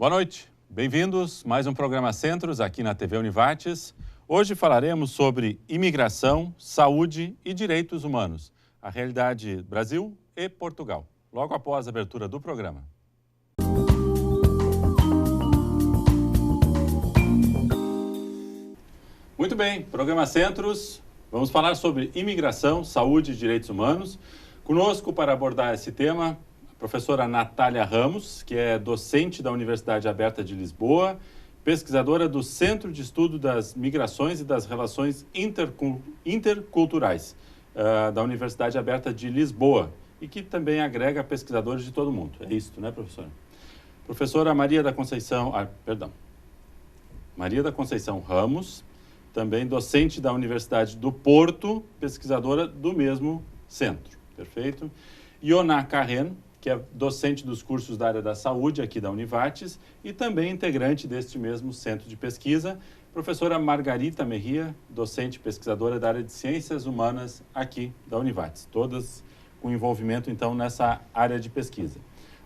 Boa noite, bem-vindos a mais um programa Centros aqui na TV Univates. Hoje falaremos sobre imigração, saúde e direitos humanos, a realidade Brasil e Portugal, logo após a abertura do programa. Muito bem, programa Centros, vamos falar sobre imigração, saúde e direitos humanos. Conosco para abordar esse tema, a professora Natália Ramos, que é docente da Universidade Aberta de Lisboa, pesquisadora do Centro de Estudo das Migrações e das Relações Interculturais da Universidade Aberta de Lisboa e que também agrega pesquisadores de todo o mundo. É isso, né, professora? Professora Maria da Conceição Ramos, também docente da Universidade do Porto, pesquisadora do mesmo centro. Perfeito? Ioná Carren, que é docente dos cursos da área da saúde aqui da Univates e também integrante deste mesmo centro de pesquisa. Professora Margarita Mejia, docente e pesquisadora da área de ciências humanas aqui da Univates. Todas com envolvimento, então, nessa área de pesquisa.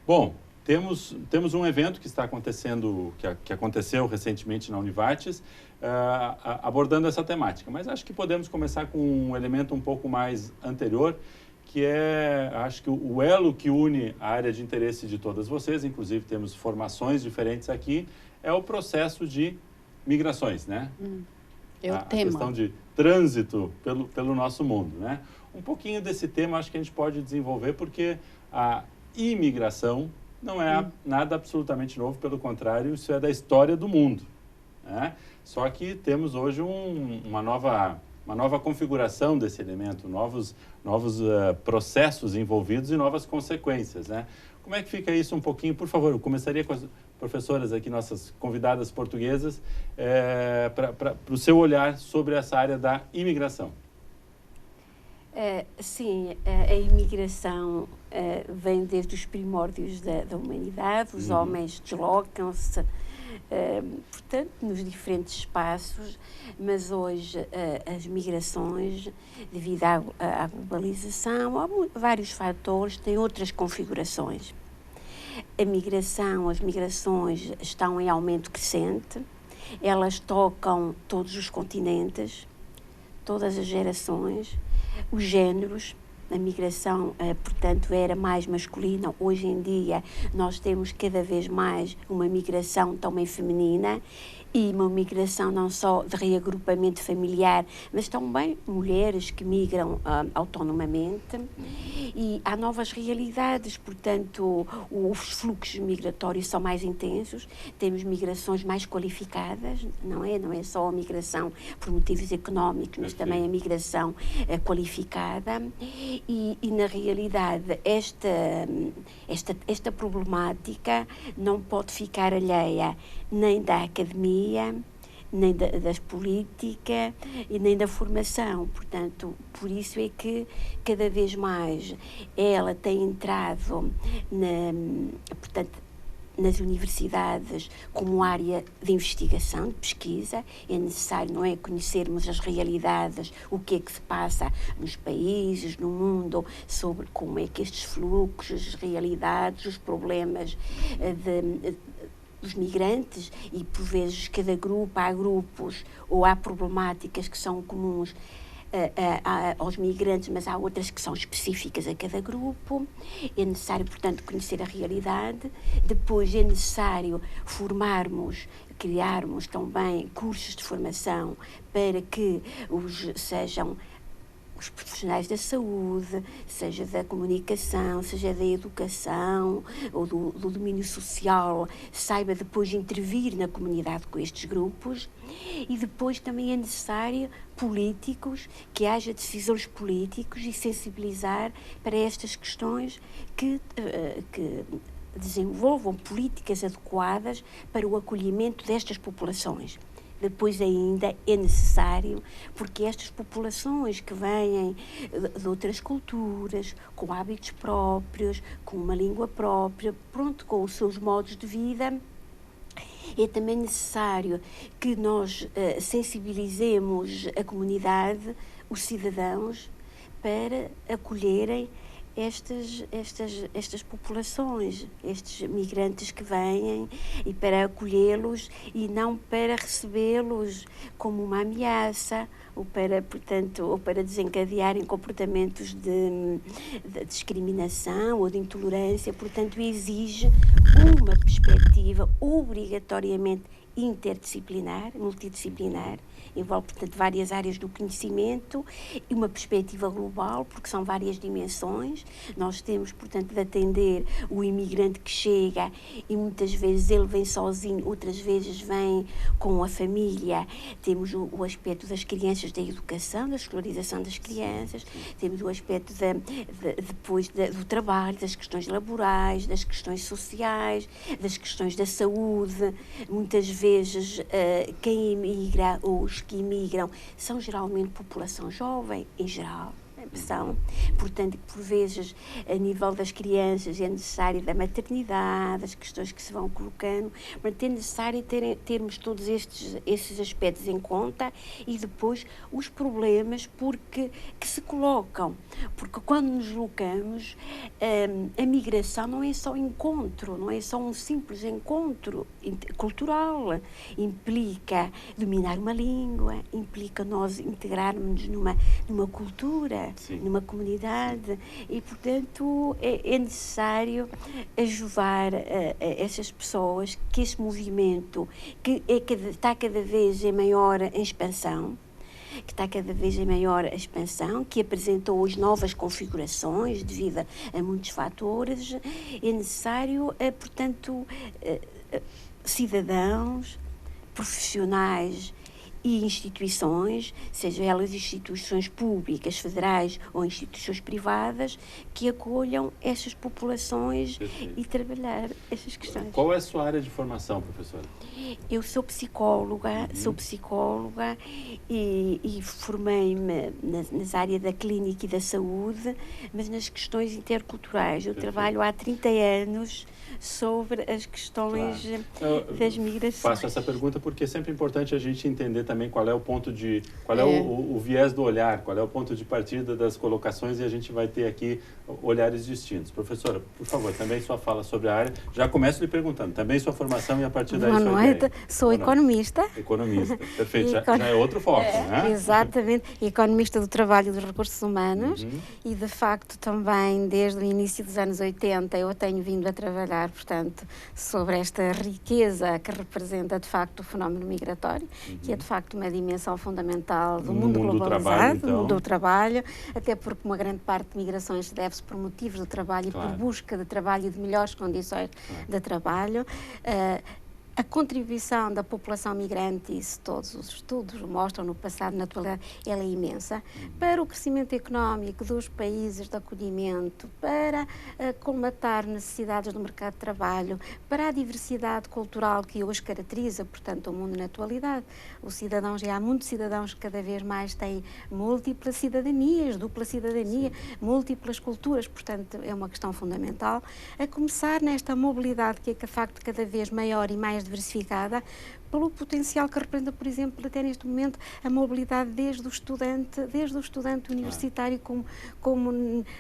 Bom, temos um evento que está acontecendo, que aconteceu recentemente na Univates, abordando essa temática. Mas acho que podemos começar com um elemento um pouco mais anterior, que é, acho que o elo que une a área de interesse de todas vocês, inclusive temos formações diferentes aqui, é o processo de migrações, né? É o a tema. questão de trânsito pelo nosso mundo, né? Um pouquinho desse tema acho que a gente pode desenvolver, porque a imigração não é nada absolutamente novo, pelo contrário, isso é da história do mundo, né? Só que temos hoje uma nova configuração desse elemento, novos processos envolvidos e novas consequências, né? Como é que fica isso um pouquinho? Por favor, eu começaria com as professoras aqui, nossas convidadas portuguesas, para o seu olhar sobre essa área da imigração. Sim, a imigração vem desde os primórdios da humanidade, os homens deslocam-se, portanto, nos diferentes espaços, mas hoje as migrações, devido à globalização, há vários fatores, têm outras configurações. As migrações estão em aumento crescente, elas tocam todos os continentes, todas as gerações, os géneros. A migração, portanto, era mais masculina. Hoje em dia nós temos cada vez mais uma migração também feminina e uma migração não só de reagrupamento familiar, mas também mulheres que migram autonomamente. E há novas realidades, portanto, os fluxos migratórios são mais intensos, temos migrações mais qualificadas, não é só a migração por motivos económicos, mas também a migração qualificada. E na realidade, esta problemática não pode ficar alheia nem da academia, nem das políticas e nem da formação. Portanto, por isso é que cada vez mais ela tem entrado nas universidades como área de investigação, de pesquisa. É necessário, não é, conhecermos as realidades, o que é que se passa nos países, no mundo, sobre como é que estes fluxos, as realidades, os problemas dos migrantes, e por vezes há grupos ou há problemáticas que são comuns aos migrantes, mas há outras que são específicas a cada grupo. É necessário, portanto, conhecer a realidade. Depois é necessário criarmos também cursos de formação para que sejam os profissionais da saúde, seja da comunicação, seja da educação ou do domínio social, saiba depois intervir na comunidade com estes grupos. E depois também é necessário políticos, que haja decisores políticos e sensibilizar para estas questões que desenvolvam políticas adequadas para o acolhimento destas populações. Depois ainda é necessário, porque estas populações que vêm de outras culturas, com hábitos próprios, com uma língua própria, com os seus modos de vida, é também necessário que nós sensibilizemos a comunidade, os cidadãos, para acolherem estas populações, estes migrantes que vêm, e para acolhê-los e não para recebê-los como uma ameaça ou para desencadearem comportamentos de discriminação ou de intolerância. Portanto, exige uma perspectiva obrigatoriamente interdisciplinar, multidisciplinar, envolve, portanto, várias áreas do conhecimento e uma perspectiva global, porque são várias dimensões. Nós temos, portanto, de atender o imigrante que chega e muitas vezes ele vem sozinho, outras vezes vem com a família. Temos o aspecto das crianças, da educação, da escolarização das crianças, temos o aspecto depois do trabalho, das questões laborais, das questões sociais, das questões da saúde. Muitas vezes quem emigra ou os que imigram são geralmente população jovem, em geral. São, portanto, por vezes, a nível das crianças é necessário da maternidade, as questões que se vão colocando, mas é necessário termos todos esses aspectos em conta e depois os problemas que se colocam, porque quando nos deslocamos, a migração não é só encontro, não é só um simples encontro cultural, implica dominar uma língua, implica nós integrarmos numa cultura, Sim. numa comunidade, e, portanto, é necessário ajudar essas pessoas, que esse movimento que está cada vez em maior expansão, que apresentou hoje novas configurações devido a muitos fatores. É necessário, portanto, cidadãos, profissionais e instituições, sejam elas instituições públicas, federais ou instituições privadas, que acolham essas populações. Perfeito. E trabalhar essas questões. Qual é a sua área de formação, professora? Eu sou psicóloga, e formei-me nas áreas da clínica e da saúde, mas nas questões interculturais. Eu trabalho há 30 anos sobre as questões das migrações. Faço essa pergunta porque é sempre importante a gente entender também qual é o ponto o viés do olhar, qual é o ponto de partida das colocações, e a gente vai ter aqui olhares distintos. Professora, por favor, também sua fala sobre a área. Já começo lhe perguntando, também sua formação e a partir daí sua ideia. Sou economista. Economista, perfeito. Já é outro foco, né? Exatamente. Economista do trabalho e dos recursos humanos e, de facto, também desde o início dos anos 80 eu tenho vindo a trabalhar, portanto, sobre esta riqueza que representa, de facto, o fenómeno migratório, que é, de facto, uma dimensão fundamental do mundo globalizado, do mundo do trabalho, até porque uma grande parte de migrações deve-se por motivos do trabalho e por busca de trabalho e de melhores condições de trabalho. A contribuição da população migrante, isso todos os estudos mostram no passado, na atualidade, ela é imensa, para o crescimento económico dos países de acolhimento, para colmatar necessidades do mercado de trabalho, para a diversidade cultural que hoje caracteriza, portanto, o mundo na atualidade. Os cidadãos, e há muitos cidadãos que cada vez mais têm múltiplas cidadanias, dupla cidadania, múltiplas culturas, portanto, é uma questão fundamental. A começar nesta mobilidade que é, de facto, cada vez maior e mais diversificada, pelo potencial que representa, por exemplo, até neste momento, a mobilidade desde o estudante universitário, como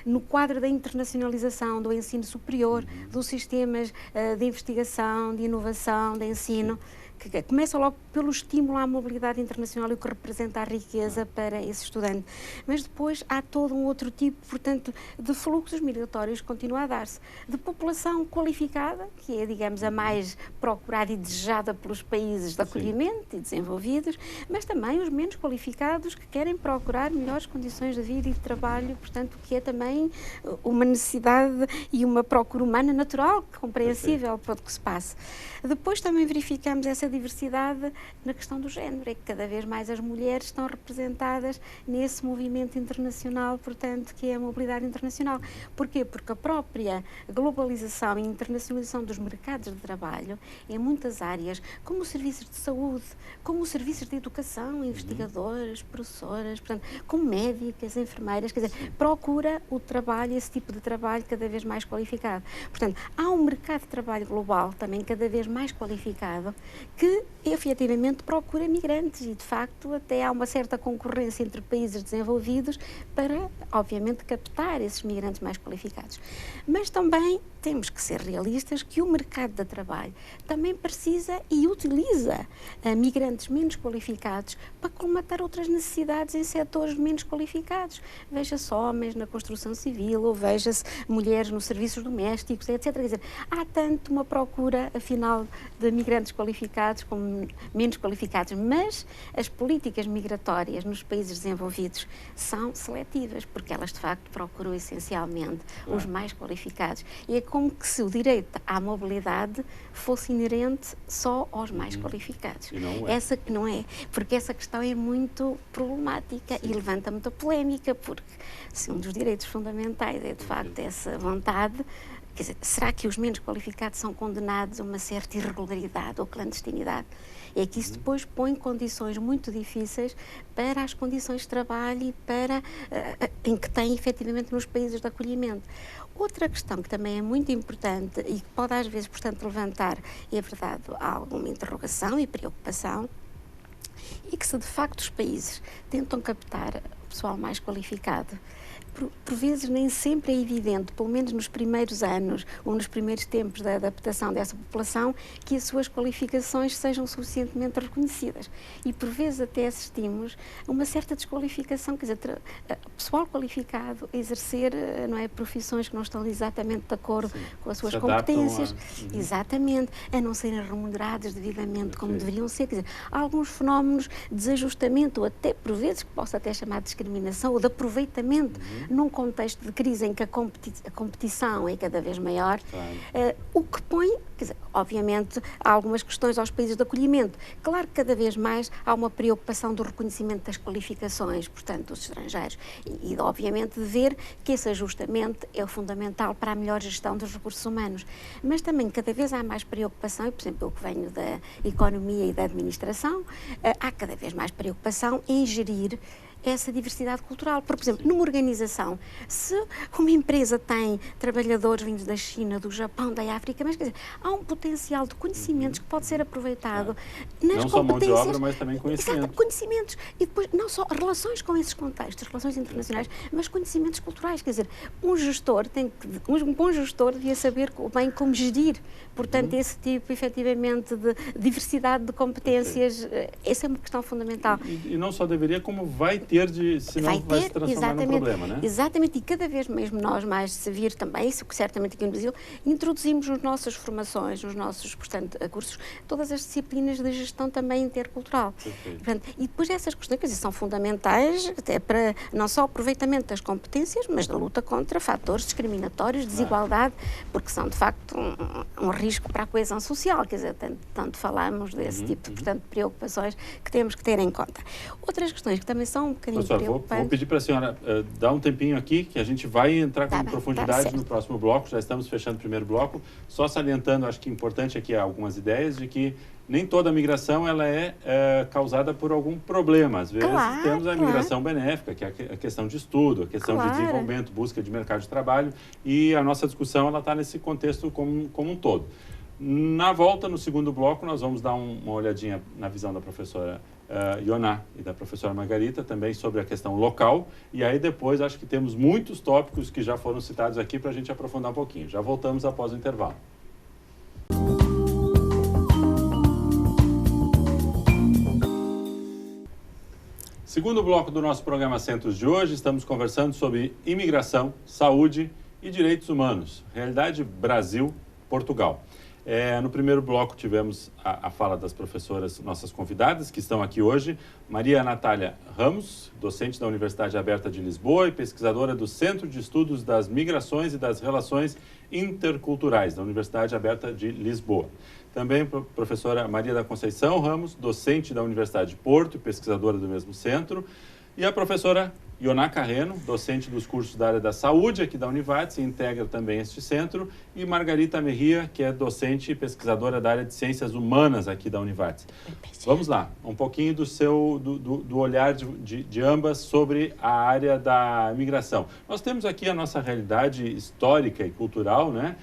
no quadro da internacionalização do ensino superior, dos sistemas de investigação, de inovação, de ensino, que começa logo pelo estímulo à mobilidade internacional e o que representa a riqueza para esse estudante. Mas depois há todo um outro tipo, portanto, de fluxos migratórios que continua a dar-se. De população qualificada, que é, digamos, a mais procurada e desejada pelos países de acolhimento e desenvolvidos, mas também os menos qualificados que querem procurar melhores condições de vida e de trabalho, portanto, que é também uma necessidade e uma procura humana natural, compreensível para o que se passa. Depois também verificamos essa diversidade na questão do género, é que cada vez mais as mulheres estão representadas nesse movimento internacional, portanto, que é a mobilidade internacional. Porquê? Porque a própria globalização e internacionalização dos mercados de trabalho em muitas áreas, como os serviços de saúde, como os serviços de educação, investigadores, professoras, portanto, como médicas, enfermeiras, quer dizer, procura o trabalho, esse tipo de trabalho cada vez mais qualificado. Portanto, há um mercado de trabalho global também cada vez mais qualificado que efetivamente procura migrantes e, de facto, até há uma certa concorrência entre países desenvolvidos para, obviamente, captar esses migrantes mais qualificados. Mas também temos que ser realistas que o mercado de trabalho também precisa e utiliza migrantes menos qualificados para colmatar outras necessidades em setores menos qualificados. Veja-se homens na construção civil, ou veja-se mulheres nos serviços domésticos, etc. Quer dizer, há tanto uma procura, afinal, de migrantes qualificados como menos qualificados, mas as políticas migratórias nos países desenvolvidos são seletivas, porque elas, de facto, procuram essencialmente os mais qualificados. E é como que se o direito à mobilidade fosse inerente só aos mais qualificados. E não é. Essa que não é, porque essa questão é muito problemática e levanta muita polémica, porque se um dos direitos fundamentais é, de facto, essa vontade, quer dizer, será que os menos qualificados são condenados a uma certa irregularidade ou clandestinidade? É que isso depois põe condições muito difíceis para as condições de trabalho e para em que tem efetivamente nos países de acolhimento. Outra questão que também é muito importante e que pode às vezes, portanto, levantar, é verdade, alguma interrogação e preocupação, e que se de facto os países tentam captar o pessoal mais qualificado, por vezes nem sempre é evidente, pelo menos nos primeiros anos ou nos primeiros tempos da adaptação dessa população, que as suas qualificações sejam suficientemente reconhecidas. E por vezes até assistimos a uma certa desqualificação, quer dizer, pessoal qualificado a exercer, não é, profissões que não estão exatamente de acordo com as suas competências, exatamente, a não serem remuneradas devidamente como deveriam ser. Quer dizer, há alguns fenómenos de desajustamento, ou até por vezes que possa até chamar de discriminação ou de aproveitamento num contexto de crise em que a competição é cada vez maior, o que põe, quer dizer, obviamente, há algumas questões aos países de acolhimento. Claro que cada vez mais há uma preocupação do reconhecimento das qualificações, portanto, dos estrangeiros, e obviamente de ver que esse ajustamento é o fundamental para a melhor gestão dos recursos humanos. Mas também cada vez há mais preocupação, e por exemplo, eu que venho da economia e da administração, há cada vez mais preocupação em gerir essa diversidade cultural. Por exemplo, numa organização, se uma empresa tem trabalhadores vindos da China, do Japão, da África, mas quer dizer, há um potencial de conhecimentos que pode ser aproveitado nas não só mão de obra, mas também conhecimentos. Exato, conhecimentos. E depois, não só relações com esses contextos, relações internacionais, mas conhecimentos culturais. Quer dizer, um bom gestor devia saber bem como gerir, portanto, esse tipo, efetivamente, de diversidade de competências. Essa é uma questão fundamental. E não só deveria, como vai ter senão vai se transformar num problema, né? Exatamente, e cada vez mesmo nós mais se vir também, isso que certamente aqui no Brasil, introduzimos nas nossas formações, nos nossos, portanto, cursos, todas as disciplinas de gestão também intercultural. Portanto, e depois essas questões, quer dizer, são fundamentais até para não só o aproveitamento das competências, mas da luta contra fatores discriminatórios, desigualdade, porque são, de facto, um risco para a coesão social, quer dizer, tanto falamos desse tipo, portanto, de preocupações que temos que ter em conta. Outras questões que também são Professor, vou pedir para a senhora dar um tempinho aqui, que a gente vai entrar com profundidade no próximo bloco. Já estamos fechando o primeiro bloco. Só salientando, acho que é importante aqui algumas ideias de que nem toda a migração ela é causada por algum problema. Às vezes temos a migração benéfica, que é a questão de estudo, a questão de desenvolvimento, busca de mercado de trabalho, e a nossa discussão ela está nesse contexto como um todo. Na volta, no segundo bloco, nós vamos dar uma olhadinha na visão da professora Ioná e da professora Margarita, também sobre a questão local, e aí depois acho que temos muitos tópicos que já foram citados aqui para a gente aprofundar um pouquinho. Já voltamos após o intervalo. Segundo bloco do nosso programa Centros de hoje, estamos conversando sobre imigração, saúde e direitos humanos. Realidade Brasil-Portugal. No primeiro bloco tivemos a fala das professoras, nossas convidadas, que estão aqui hoje. Maria Natália Ramos, docente da Universidade Aberta de Lisboa e pesquisadora do Centro de Estudos das Migrações e das Relações Interculturais, da Universidade Aberta de Lisboa. Também a professora Maria da Conceição Ramos, docente da Universidade de Porto e pesquisadora do mesmo centro. E a professora Ioná Carreno, docente dos cursos da área da saúde aqui da Univates, e integra também este centro, e Margarita Merria, que é docente e pesquisadora da área de ciências humanas aqui da Univates. Vamos lá, um pouquinho do olhar de ambas sobre a área da migração. Nós temos aqui a nossa realidade histórica e cultural, né?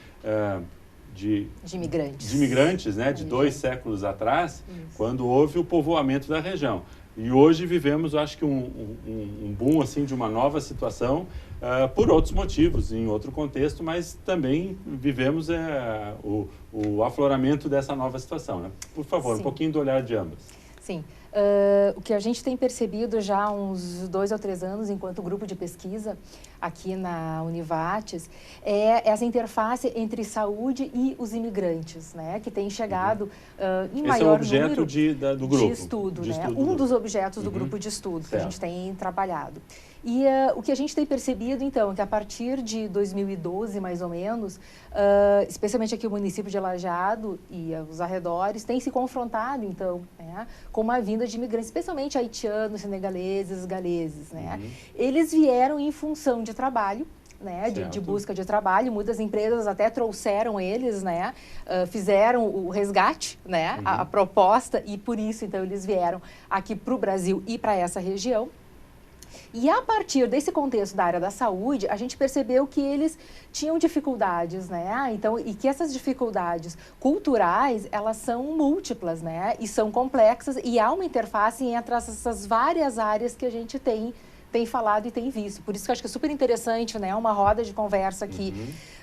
De imigrantes, né? De 2 séculos atrás, quando houve o povoamento da região. E hoje vivemos, acho que um boom assim, de uma nova situação, por outros motivos, em outro contexto, mas também vivemos o afloramento dessa nova situação, né? Por favor, um pouquinho do olhar de ambas. Sim. O que a gente tem percebido já há uns 2 ou 3 anos, enquanto grupo de pesquisa aqui na Univates, é essa interface entre saúde e os imigrantes, né? Que tem chegado em maior número... Esse é o objeto do grupo. De estudo, né? Um dos objetos do grupo de estudo que a gente tem trabalhado. E o que a gente tem percebido, então, é que a partir de 2012, mais ou menos, especialmente aqui o município de Lajeado e os arredores, tem se confrontado, então, né, com uma vinda de imigrantes, especialmente haitianos, senegaleses, galeses, né? Eles vieram em função de trabalho, né, de busca de trabalho. Muitas empresas até trouxeram eles, né, fizeram o resgate, né, a proposta, e por isso, então, eles vieram aqui para o Brasil e para essa região. E a partir desse contexto da área da saúde, a gente percebeu que eles tinham dificuldades, né? Então, e que essas dificuldades culturais, elas são múltiplas, né? E são complexas, e há uma interface entre essas várias áreas que a gente tem falado e tem visto. Por isso que eu acho que é super interessante, né? Uma roda de conversa aqui,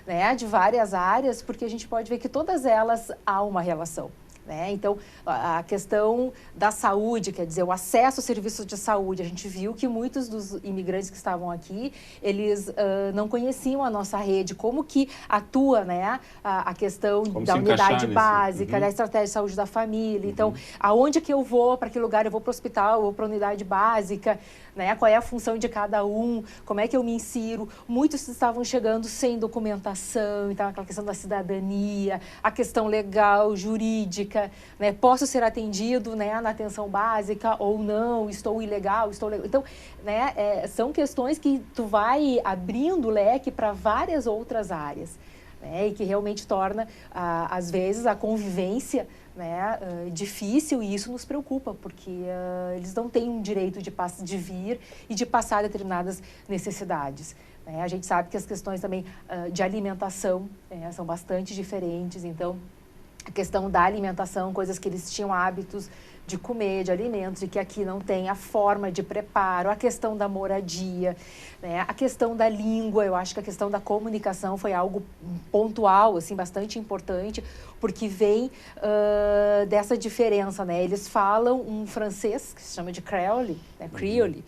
né? De várias áreas, porque a gente pode ver que todas elas há uma relação. Né? Então, a questão da saúde, quer dizer, o acesso aos serviços de saúde, a gente viu que muitos dos imigrantes que estavam aqui, eles não conheciam a nossa rede, como que atua, né, a questão da unidade básica, da estratégia de saúde da família. Então, aonde que eu vou, para que lugar eu vou para o hospital, ou para a unidade básica, né? Qual é a função de cada um, como é que eu me insiro. Muitos estavam chegando sem documentação, então aquela questão da cidadania, a questão legal, jurídica, né? Posso ser atendido, né, na atenção básica ou não, estou ilegal, estou legal. Então, né, são questões que tu vai abrindo o leque para várias outras áreas, né, e que realmente torna, às vezes, a convivência, né, difícil, e isso nos preocupa, porque eles não têm um direito de vir e de passar determinadas necessidades. Né? A gente sabe que as questões também de alimentação são bastante diferentes, então a questão da alimentação, coisas que eles tinham hábitos de comer, de alimentos, e que aqui não tem, a forma de preparo, a questão da moradia, né? A questão da língua. Eu acho que a questão da comunicação foi algo pontual, assim, bastante importante, porque vem dessa diferença, né? Eles falam um francês que se chama de creole, né? Creole,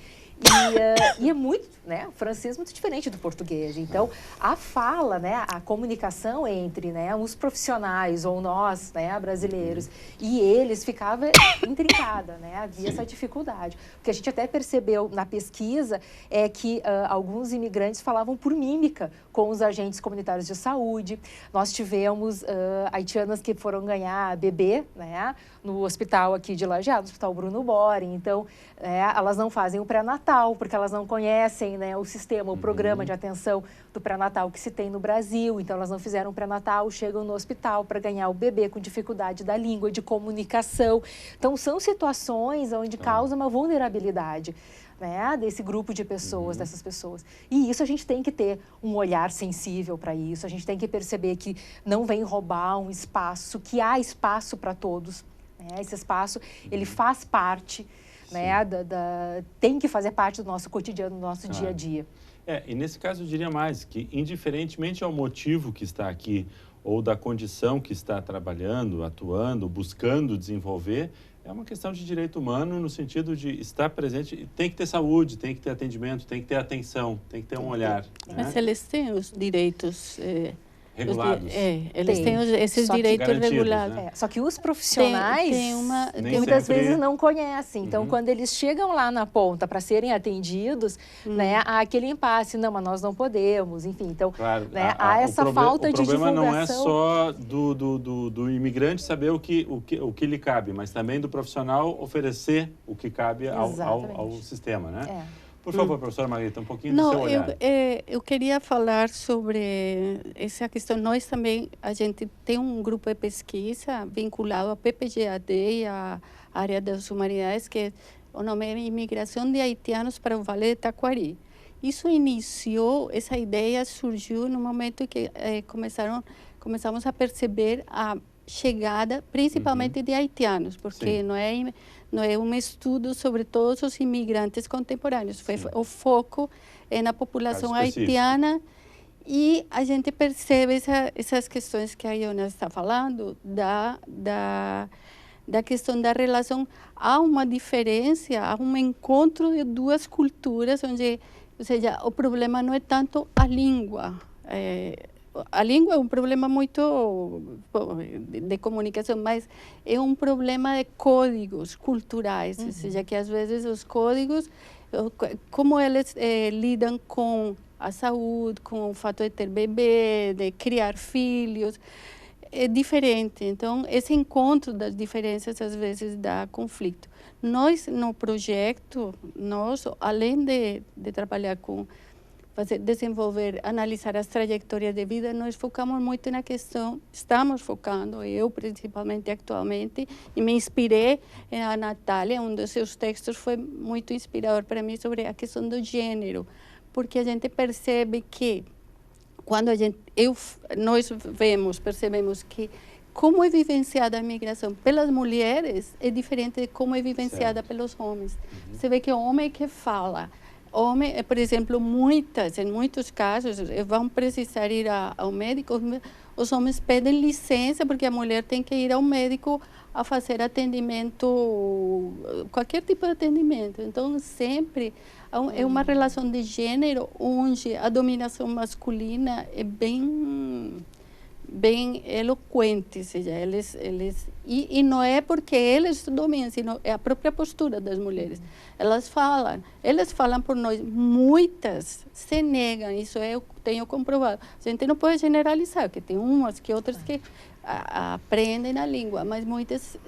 e é muito, né, o francês muito diferente do português. Então, a fala, né, a comunicação entre, né, os profissionais ou nós, né, brasileiros, e eles ficava intrincada, né? Havia essa dificuldade. O que a gente até percebeu na pesquisa é que alguns imigrantes falavam por mímica com os agentes comunitários de saúde. Nós tivemos haitianas que foram ganhar bebê, né, no hospital aqui de Lajeado, no Hospital Bruno Boring. Então, elas não fazem o pré-natal, porque elas não conhecem, né, o sistema, o programa de atenção do pré-natal que se tem no Brasil. Então, elas não fizeram o pré-natal, chegam no hospital para ganhar o bebê com dificuldade da língua, de comunicação. Então, são situações onde causa uma vulnerabilidade, né, desse grupo de pessoas, dessas pessoas. E isso a gente tem que ter um olhar sensível para isso, a gente tem que perceber que não vem roubar um espaço, que há espaço para todos, né? Esse espaço, ele faz parte, né, tem que fazer parte do nosso cotidiano, do nosso dia a dia. E nesse caso eu diria mais, que indiferentemente ao motivo que está aqui, ou da condição que está trabalhando, atuando, buscando desenvolver, é uma questão de direito humano no sentido de estar presente. Tem que ter saúde, tem que ter atendimento, tem que ter atenção, tem que ter um olhar. Mas eles têm os direitos... regulados. Eles têm esses direitos regulados. Né? Só que os profissionais muitas vezes não conhecem. Então, quando eles chegam lá na ponta para serem atendidos, né, há aquele impasse, não, mas nós não podemos, enfim. Então, claro, né, há essa falta de divulgação. O problema não é só do imigrante saber o que lhe cabe, mas também do profissional oferecer o que cabe ao sistema, né? Por favor, professora Margarita, um pouquinho do seu olhar. Eu queria falar sobre essa questão. Nós também, a gente tem um grupo de pesquisa vinculado à PPGAD e à área das humanidades, que o nome é Imigração de Haitianos para o Vale de Taquari. Isso iniciou, essa ideia surgiu no momento que começamos a perceber a chegada, principalmente de haitianos, porque não é um estudo sobre todos os imigrantes contemporâneos. O foco é na população haitiana e a gente percebe essas questões que a Iona está falando da questão da relação. Há uma diferença, há um encontro de duas culturas, onde, ou seja, o problema não é tanto a língua. A língua é um problema muito de comunicação, mas é um problema de códigos culturais, ou seja, que às vezes os códigos, como eles lidam com a saúde, com o fato de ter bebê, de criar filhos, é diferente. Então, esse encontro das diferenças às vezes dá conflito. Nós, no projeto, além de trabalhar com desenvolver, analisar as trajetórias de vida, nós focamos muito na questão, estamos focando, eu principalmente atualmente, e me inspirei na Natália, um dos seus textos foi muito inspirador para mim sobre a questão do gênero, porque a gente percebe que, quando nós percebemos que como é vivenciada a migração pelas mulheres é diferente de como é vivenciada pelos homens. Você vê que o homem que fala, por exemplo, em muitos casos, vão precisar ir ao médico, os homens pedem licença porque a mulher tem que ir ao médico a fazer atendimento, qualquer tipo de atendimento. Então, sempre é uma relação de gênero onde a dominação masculina é bem eloquente, ou seja, e não é porque eles dominam, sino é a própria postura das mulheres. Eles falam por nós, muitas se negam, isso eu tenho comprovado. A gente não pode generalizar, porque tem umas que outras que aprendem a língua, mas muitas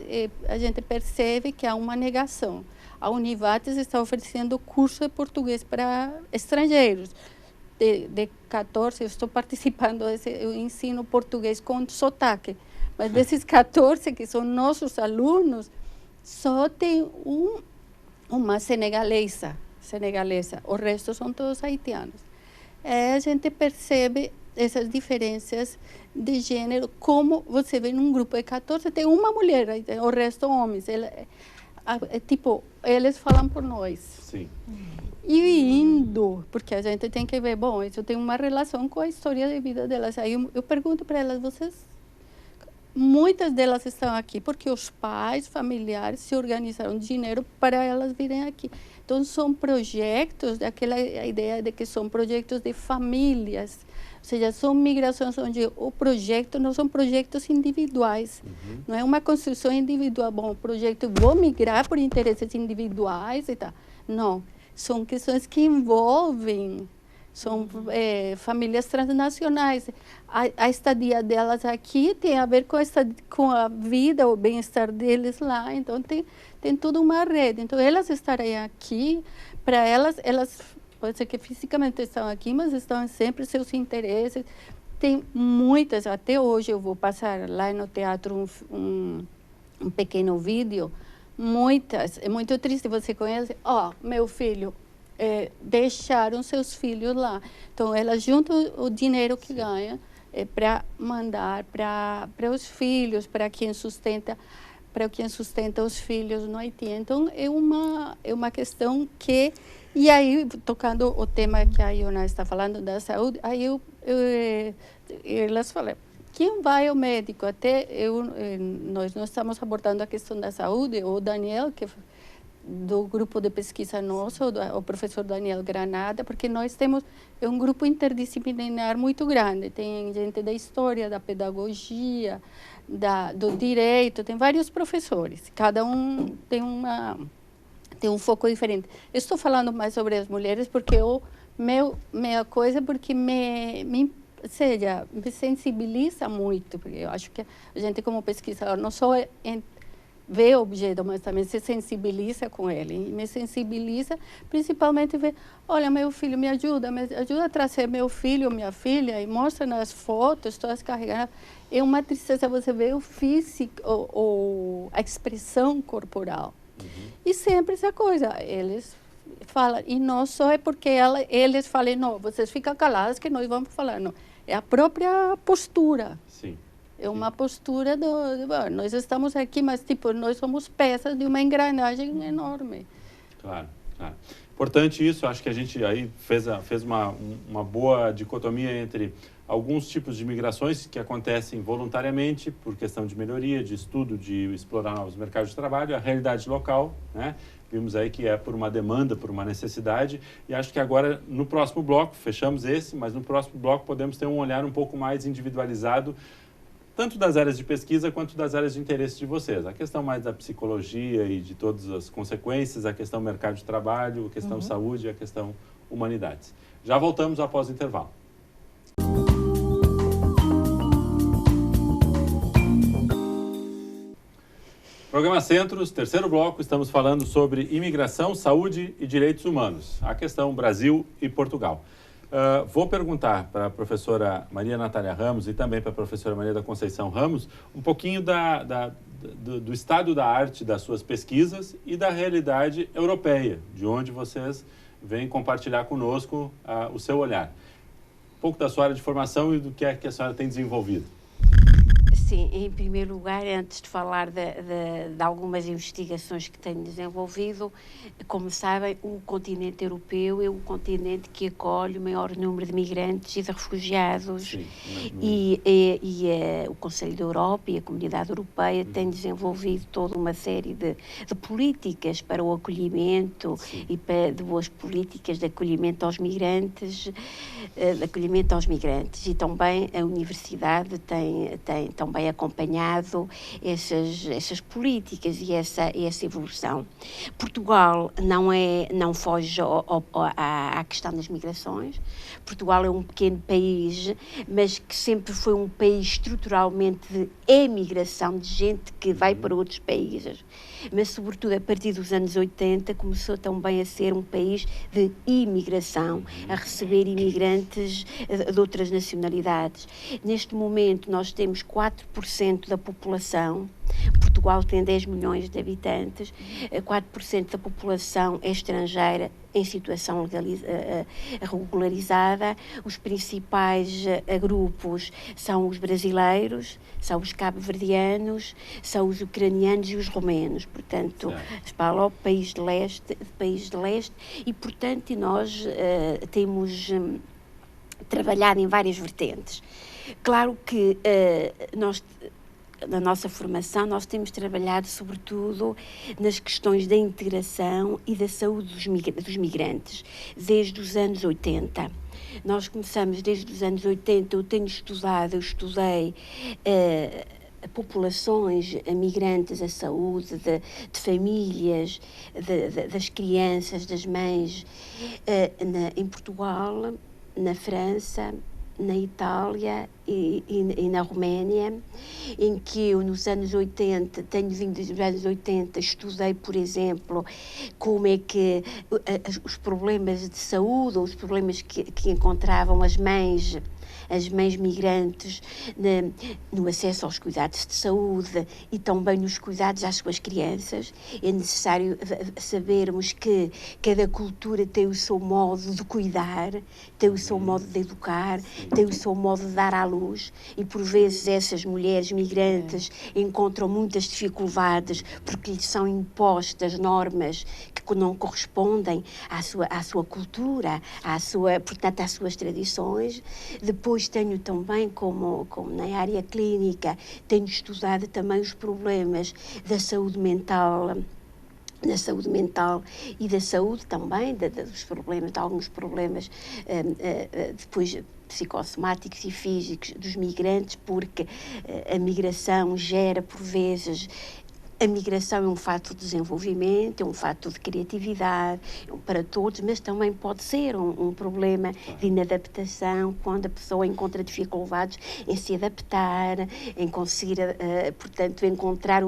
a gente percebe que há uma negação. A Univates está oferecendo curso de português para estrangeiros. De 14, eu estou participando eu ensino português com sotaque, mas desses 14 que são nossos alunos, só tem uma senegalesa, o resto são todos haitianos. A gente percebe essas diferenças de gênero, como você vê num grupo de 14, tem uma mulher, o resto homens. Eles falam por nós. Sim. E indo, porque a gente tem que ver, bom, isso tem uma relação com a história de vida delas. Aí eu pergunto para elas, muitas delas estão aqui porque os pais, familiares se organizaram dinheiro para elas virem aqui. Então, são projetos, daquela ideia de que são projetos de famílias, ou seja, são migrações onde o projeto não são projetos individuais, não é uma construção individual, bom, o projeto vou migrar por interesses individuais e tal. Não. São questões que envolvem, são famílias transnacionais. A estadia delas aqui tem a ver com a vida, o bem-estar deles lá. Então, tem toda uma rede. Então, elas estarem aqui, para elas pode ser que fisicamente estão aqui, mas estão sempre seus interesses. Tem muitas, até hoje eu vou passar lá no teatro um pequeno vídeo. Muitas, é muito triste, você conhece, meu filho, deixaram seus filhos lá. Então, elas juntam o dinheiro que ganham para mandar para os filhos, para quem sustenta os filhos no Haiti. Então, é uma questão que... E aí, tocando o tema que a Iona está falando da saúde, aí elas falam, quem vai ao médico? Nós não estamos abordando a questão da saúde, o Daniel, que do grupo de pesquisa nosso, o professor Daniel Granada, porque nós temos um grupo interdisciplinar muito grande. Tem gente da história, da pedagogia, do direito, tem vários professores. Cada um tem um foco diferente. Eu estou falando mais sobre as mulheres porque minha coisa, porque me sensibiliza muito, porque eu acho que a gente como pesquisador não só vê o objeto, mas também se sensibiliza com ele. E me sensibiliza, principalmente ver, olha, meu filho, me ajuda a trazer meu filho, minha filha, e mostra nas fotos, todas carregadas. É uma tristeza você ver o físico, a expressão corporal. E sempre essa coisa, eles falam, e não só é porque eles falam, não, vocês ficam calados que nós vamos falar, não. É a própria postura. Sim. É uma postura nós estamos aqui, mas tipo, nós somos peças de uma engrenagem enorme. Claro, claro. Importante isso, acho que a gente aí fez uma boa dicotomia entre alguns tipos de migrações que acontecem voluntariamente por questão de melhoria, de estudo, de explorar novos mercados de trabalho, a realidade local, né? Vimos aí que é por uma demanda, por uma necessidade, e acho que agora, no próximo bloco, fechamos esse, mas no próximo bloco podemos ter um olhar um pouco mais individualizado, tanto das áreas de pesquisa quanto das áreas de interesse de vocês. A questão mais da psicologia e de todas as consequências, a questão mercado de trabalho, a questão saúde e a questão humanidades. Já voltamos após o intervalo. Programa Centros, terceiro bloco, estamos falando sobre imigração, saúde e direitos humanos. A questão Brasil e Portugal. Vou perguntar para a professora Maria Natália Ramos e também para a professora Maria da Conceição Ramos um pouquinho do estado da arte das suas pesquisas e da realidade europeia, de onde vocês vêm compartilhar conosco o seu olhar. Um pouco da sua área de formação e do que é que a senhora tem desenvolvido. Sim, em primeiro lugar, antes de falar de algumas investigações que tenho desenvolvido, como sabem, o continente europeu é o continente que acolhe o maior número de migrantes e de refugiados. Sim, o Conselho da Europa e a Comunidade Europeia têm desenvolvido toda uma série de políticas para o acolhimento. Sim. E de boas políticas de acolhimento aos migrantes, e também a Universidade tem também acompanhado essas políticas e essa evolução. Portugal não foge à questão das migrações. Portugal é um pequeno país, mas que sempre foi um país estruturalmente de emigração, de gente que vai para outros países. Mas, sobretudo, a partir dos anos 80, começou também a ser um país de imigração, a receber imigrantes de outras nacionalidades. Neste momento, nós temos 4% da população. Portugal tem 10 milhões de habitantes, 4% da população é estrangeira em situação regularizada. Os principais grupos são os brasileiros, são os cabo-verdianos, são os ucranianos e os romenos. Portanto, fala país de leste, e, portanto, nós temos trabalhado em várias vertentes. Claro que na nossa formação, nós temos trabalhado sobretudo nas questões da integração e da saúde dos migrantes, desde os anos 80. Nós começamos desde os anos 80, eu estudei populações migrantes, a saúde de famílias, das crianças, das mães, em Portugal, na França, na Itália e na Roménia, em que eu nos anos 80, tenho vindo dos anos 80, estudei, por exemplo, como é que os problemas de saúde, ou os problemas que encontravam as mães migrantes no acesso aos cuidados de saúde e também nos cuidados às suas crianças. É necessário sabermos que cada cultura tem o seu modo de cuidar, tem o seu modo de educar, tem o seu modo de dar à luz, e por vezes essas mulheres migrantes encontram muitas dificuldades porque lhes são impostas normas que não correspondem à sua cultura, portanto, às suas tradições. Depois tenho também, como na área clínica, tenho estudado também os problemas da saúde mental, e da saúde também, de alguns problemas depois psicossomáticos e físicos dos migrantes, porque a migração gera, por vezes, a migração é um fato de desenvolvimento, é um fato de criatividade para todos, mas também pode ser um problema de inadaptação, quando a pessoa encontra dificuldades em se adaptar, em conseguir, portanto, encontrar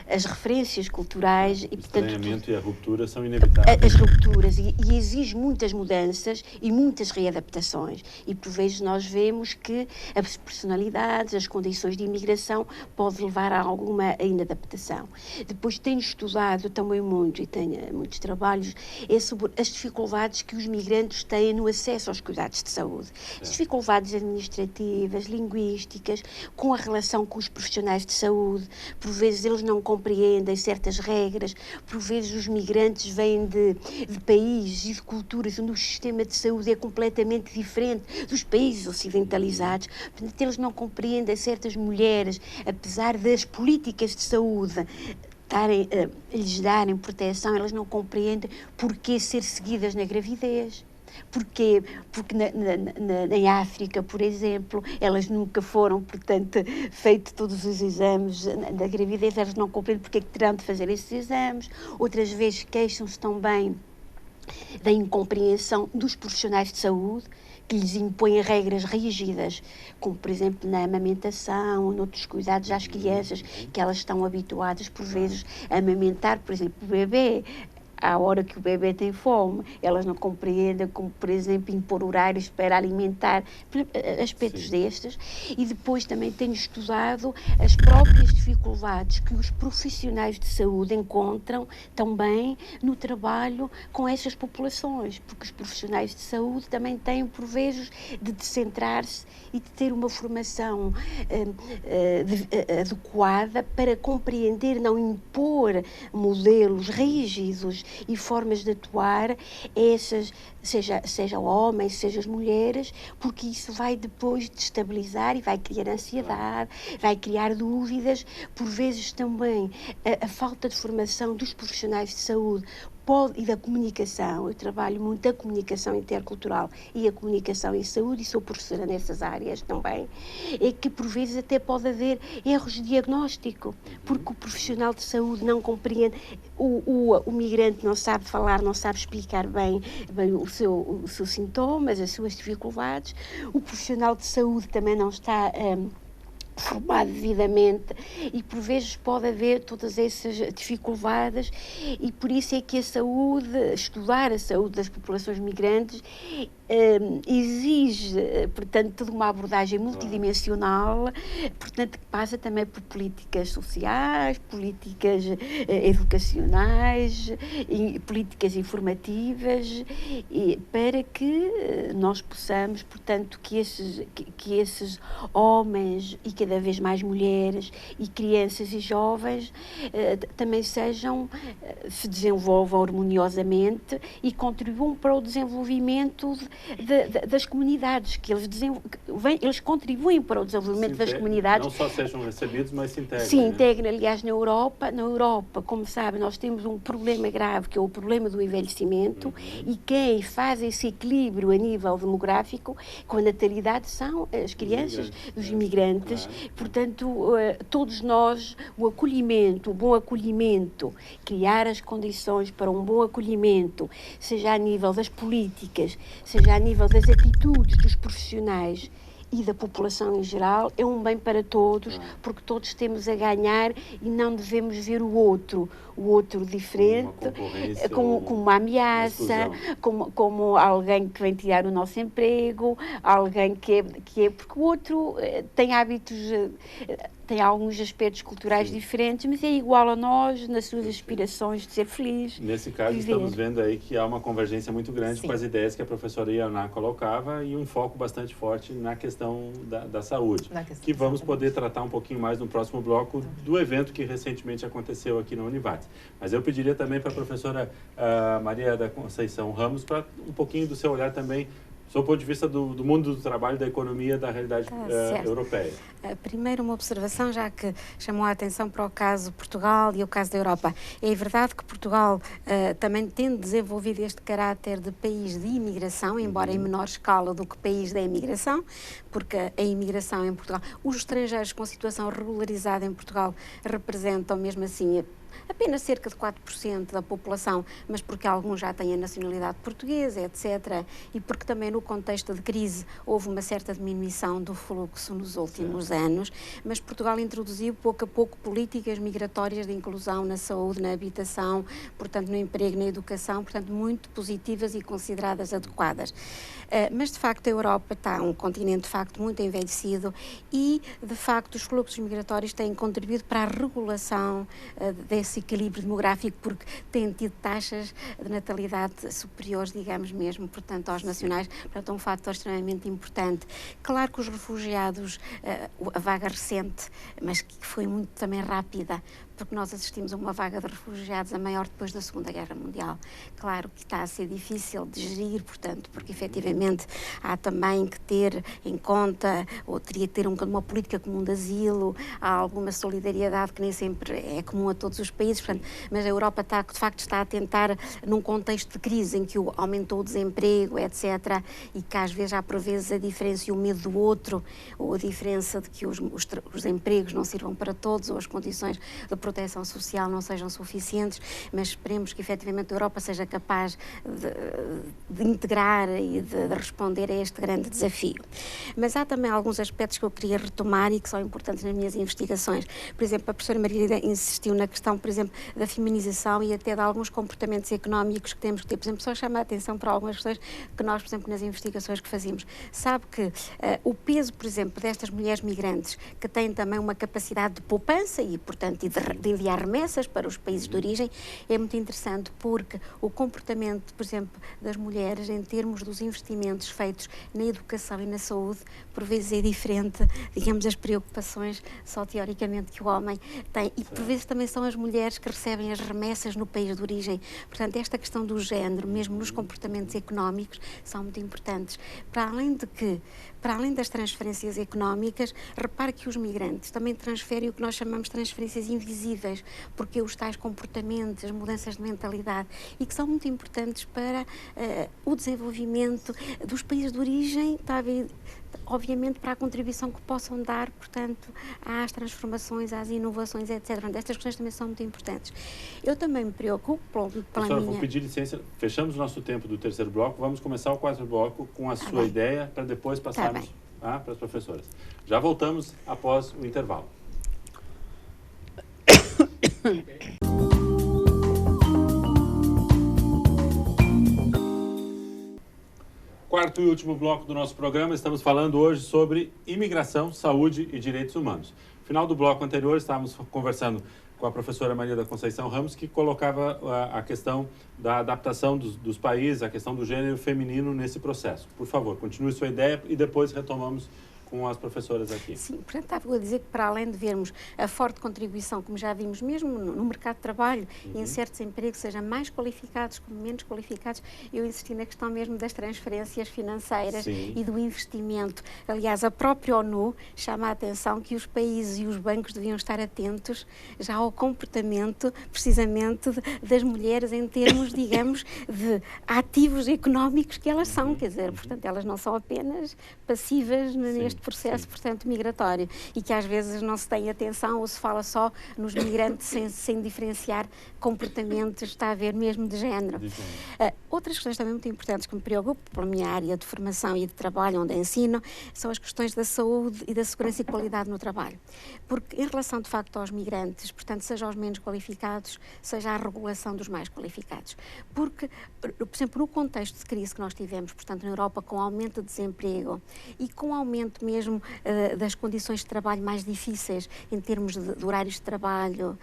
as referências culturais. O estranhamento e a ruptura são inevitáveis. As rupturas, e exige muitas mudanças e muitas readaptações. E por vezes nós vemos que as personalidades, as condições de imigração podem levar a alguma inadaptação. Depois tenho estudado também muito, e tenho muitos trabalhos, sobre as dificuldades que os migrantes têm no acesso aos cuidados de saúde. As dificuldades administrativas, linguísticas, com a relação com os profissionais de saúde. Por vezes eles não compreendem certas regras, por vezes os migrantes vêm de países e de culturas onde o sistema de saúde é completamente diferente dos países ocidentalizados. Portanto, eles não compreendem certas mulheres, apesar das políticas de saúde lhes darem proteção, elas não compreendem porquê ser seguidas na gravidez. Porquê? Porque em África, por exemplo, elas nunca foram, portanto, feitos todos os exames da gravidez, elas não compreendem porque é que terão de fazer esses exames. Outras vezes queixam-se também da incompreensão dos profissionais de saúde, que lhes impõem regras rígidas, como, por exemplo, na amamentação, noutros cuidados às crianças, que elas estão habituadas, por vezes, a amamentar, por exemplo, o bebê, à hora que o bebê tem fome. Elas não compreendem como, por exemplo, impor horários para alimentar, aspectos destes. E depois também tenho estudado as próprias dificuldades que os profissionais de saúde encontram também no trabalho com essas populações, porque os profissionais de saúde também têm, por vezes, de descentrar-se e de ter uma formação adequada para compreender, não impor modelos rígidos e formas de atuar, seja homens, seja as mulheres, porque isso vai depois destabilizar e vai criar ansiedade, vai criar dúvidas, por vezes também a falta de formação dos profissionais de saúde e da comunicação. Eu trabalho muito a comunicação intercultural e a comunicação em saúde e sou professora nessas áreas também, é que por vezes até pode haver erros de diagnóstico, porque o profissional de saúde não compreende, o migrante não sabe falar, não sabe explicar bem os seus sintomas, as suas dificuldades, o profissional de saúde também não está formado devidamente e por vezes pode haver todas essas dificuldades e por isso é que a saúde, estudar a saúde das populações migrantes exige, portanto, toda uma abordagem multidimensional, portanto, que passa também por políticas sociais, políticas educacionais, e políticas informativas, para que nós possamos, portanto, que esses homens e cada vez mais mulheres e crianças e jovens também se desenvolvam harmoniosamente e contribuam para o desenvolvimento das comunidades, que eles contribuem para o desenvolvimento das comunidades. Não só sejam recebidos, mas se integrem. Se integram, aliás, na Europa, como sabe, nós temos um problema grave, que é o problema do envelhecimento, e quem faz esse equilíbrio a nível demográfico com a natalidade são as crianças dos imigrantes. Portanto, todos nós, o bom acolhimento, criar as condições para um bom acolhimento, seja a nível das políticas, seja a nível das atitudes dos profissionais e da população em geral, é um bem para todos, porque todos temos a ganhar e não devemos ver o outro diferente, como uma ameaça, como alguém que vem tirar o nosso emprego, alguém que é porque o outro tem hábitos, tem alguns aspectos culturais diferentes, mas é igual a nós nas suas aspirações de ser feliz. Nesse caso, estamos vendo aí que há uma convergência muito grande com as ideias que a professora Ioná colocava e um foco bastante forte na questão da saúde, que vamos poder tratar um pouquinho mais no próximo bloco do evento que recentemente aconteceu aqui na Univates. Mas eu pediria também para a professora Maria da Conceição Ramos para um pouquinho do seu olhar também, do ponto de vista do mundo do trabalho, da economia, da realidade europeia. Primeiro, uma observação, já que chamou a atenção para o caso Portugal e o caso da Europa. É verdade que Portugal também tem desenvolvido este caráter de país de imigração, embora em menor escala do que país da imigração, porque a imigração em Portugal, os estrangeiros com situação regularizada em Portugal representam mesmo assim apenas cerca de 4% da população, mas porque alguns já têm a nacionalidade portuguesa, etc. E porque também no contexto de crise houve uma certa diminuição do fluxo nos últimos anos, mas Portugal introduziu pouco a pouco políticas migratórias de inclusão na saúde, na habitação, portanto no emprego, na educação, portanto muito positivas e consideradas adequadas. Mas de facto a Europa está um continente de facto muito envelhecido e de facto os fluxos migratórios têm contribuído para a regulação desse equilíbrio demográfico, porque têm tido taxas de natalidade superiores, digamos mesmo, portanto aos nacionais, portanto é um fator extremamente importante. Claro que os refugiados, a vaga recente, mas que foi muito também rápida, porque nós assistimos a uma vaga de refugiados a maior depois da Segunda Guerra Mundial. Claro que está a ser difícil de gerir, portanto, porque efetivamente há também que ter em conta, ou teria que ter uma política comum de asilo, há alguma solidariedade que nem sempre é comum a todos os países, portanto, mas a Europa está, de facto está a tentar, num contexto de crise em que aumentou o desemprego, etc., e que às vezes há por vezes a diferença e o medo do outro, ou a diferença de que os empregos não sirvam para todos, ou as condições de proteção social não sejam suficientes, mas esperemos que efetivamente a Europa seja capaz de integrar e de responder a este grande desafio. Mas há também alguns aspectos que eu queria retomar e que são importantes nas minhas investigações. Por exemplo, a professora Margarida insistiu na questão, por exemplo, da feminização e até de alguns comportamentos económicos que temos que ter. Por exemplo, só chama a atenção para algumas questões que nós, por exemplo, nas investigações que fazemos. Sabe que o peso, por exemplo, destas mulheres migrantes que têm também uma capacidade de poupança e, portanto, de enviar remessas para os países de origem, é muito interessante porque o comportamento, por exemplo, das mulheres em termos dos investimentos feitos na educação e na saúde, por vezes é diferente, digamos, das preocupações só teoricamente que o homem tem. E por vezes também são as mulheres que recebem as remessas no país de origem. Portanto, esta questão do género, mesmo nos comportamentos económicos, são muito importantes. Para além das transferências económicas, repare que os migrantes também transferem o que nós chamamos de transferências invisíveis, porque os tais comportamentos, as mudanças de mentalidade, e que são muito importantes para o desenvolvimento dos países de origem, obviamente para a contribuição que possam dar, portanto, às transformações, às inovações, etc. Estas questões também são muito importantes. Eu também me preocupo pela minha... Vou pedir licença, fechamos o nosso tempo do terceiro bloco, vamos começar o quarto bloco com a sua ideia, para depois passarmos para as professoras. Já voltamos após o intervalo. Quarto e último bloco do nosso programa, estamos falando hoje sobre imigração, saúde e direitos humanos. No final do bloco anterior, estávamos conversando com a professora Maria da Conceição Ramos, que colocava a questão da adaptação dos países, a questão do gênero feminino nesse processo. Por favor, continue sua ideia e depois retomamos com as professoras aqui. Sim, portanto, estava a dizer que para além de vermos a forte contribuição, como já vimos mesmo no mercado de trabalho e em certos empregos, seja mais qualificados como menos qualificados, eu insisti na questão mesmo das transferências financeiras e do investimento. Aliás, a própria ONU chama a atenção que os países e os bancos deviam estar atentos já ao comportamento, precisamente, das mulheres em termos, digamos, de ativos económicos que elas são, quer dizer, portanto, elas não são apenas passivas neste processo, portanto, migratório, e que às vezes não se tem atenção ou se fala só nos migrantes sem diferenciar comportamentos, está a ver, mesmo de género. Outras questões também muito importantes que me preocupam pela minha área de formação e de trabalho, onde ensino, são as questões da saúde e da segurança e qualidade no trabalho. Porque em relação, de facto, aos migrantes, portanto, seja aos menos qualificados, seja a regulação dos mais qualificados. Porque, por exemplo, no contexto de crise que nós tivemos, portanto, na Europa, com aumento de desemprego e com aumento mesmo das condições de trabalho mais difíceis em termos de horários de trabalho,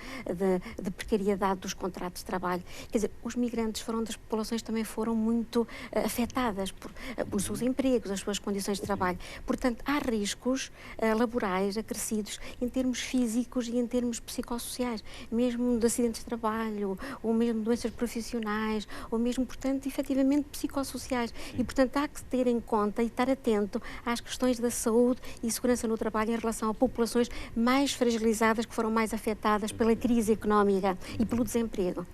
de precariedade dos contratos de trabalho. Quer dizer, os migrantes foram das populações que também foram muito afetadas por seus empregos, as suas condições de trabalho. Portanto, há riscos laborais acrescidos em termos físicos e em termos psicossociais, mesmo de acidentes de trabalho, ou mesmo doenças profissionais, ou mesmo, portanto, efetivamente psicossociais. E, portanto, há que ter em conta e estar atento às questões da saúde saúde e segurança no trabalho em relação a populações mais fragilizadas que foram mais afetadas pela crise económica e pelo desemprego.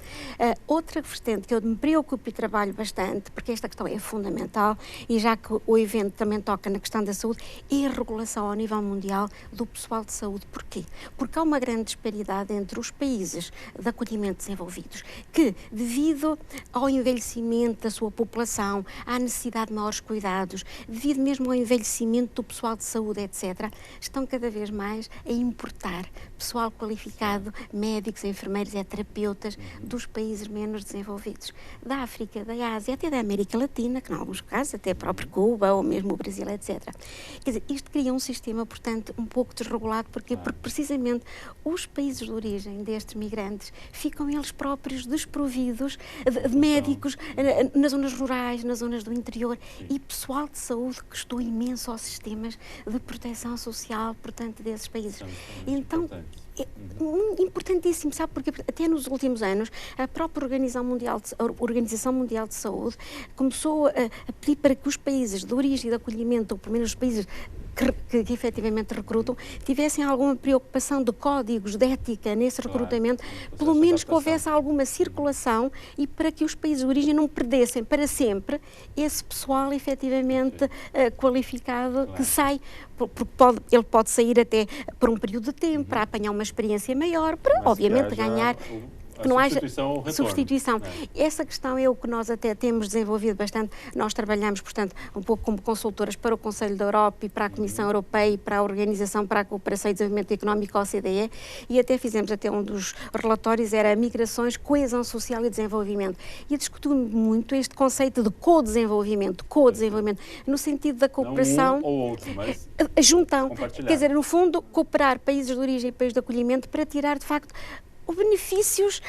Outra vertente que eu me preocupo e trabalho bastante, porque esta questão é fundamental, e já que o evento também toca na questão da saúde, é a regulação ao nível mundial do pessoal de saúde. Porquê? Porque há uma grande disparidade entre os países de acolhimento desenvolvidos, que, devido ao envelhecimento da sua população, à necessidade de maiores cuidados, devido mesmo ao envelhecimento do pessoal de saúde, etc., estão cada vez mais a importar pessoal qualificado, médicos, enfermeiros e terapeutas dos países menos desenvolvidos, da África, da Ásia, até da América Latina, que em alguns casos até próprio Cuba ou mesmo o Brasil, etc. Quer dizer, isto cria um sistema, portanto, um pouco desregulado. Porquê? Porque precisamente os países de origem destes migrantes ficam eles próprios desprovidos de médicos nas zonas rurais, nas zonas do interior e pessoal de saúde que custou imenso aos sistemas de proteção social, portanto, desses países. Então, é importantíssimo, sabe? Porque até nos últimos anos a própria Organização Mundial de Saúde começou a pedir para que os países de origem e de acolhimento, ou pelo menos os países que efetivamente recrutam, tivessem alguma preocupação de códigos de ética nesse recrutamento, pelo menos que houvesse alguma circulação e para que os países de origem não perdessem para sempre esse pessoal efetivamente qualificado que sai, porque ele pode sair até por um período de tempo, para apanhar uma experiência maior, para obviamente ganhar... Que não haja substituição. Essa questão é o que nós até temos desenvolvido bastante. Nós trabalhamos, portanto, um pouco como consultoras para o Conselho da Europa e para a Comissão Europeia e para a Organização para a Cooperação e Desenvolvimento Económico, a OCDE, e até fizemos até um dos relatórios, era Migrações, Coesão Social e Desenvolvimento. E discutimos muito este conceito de co-desenvolvimento, no sentido da cooperação... Não um ou outro, mas... Juntão. Quer dizer, no fundo, cooperar países de origem e países de acolhimento para tirar, de facto, os benefícios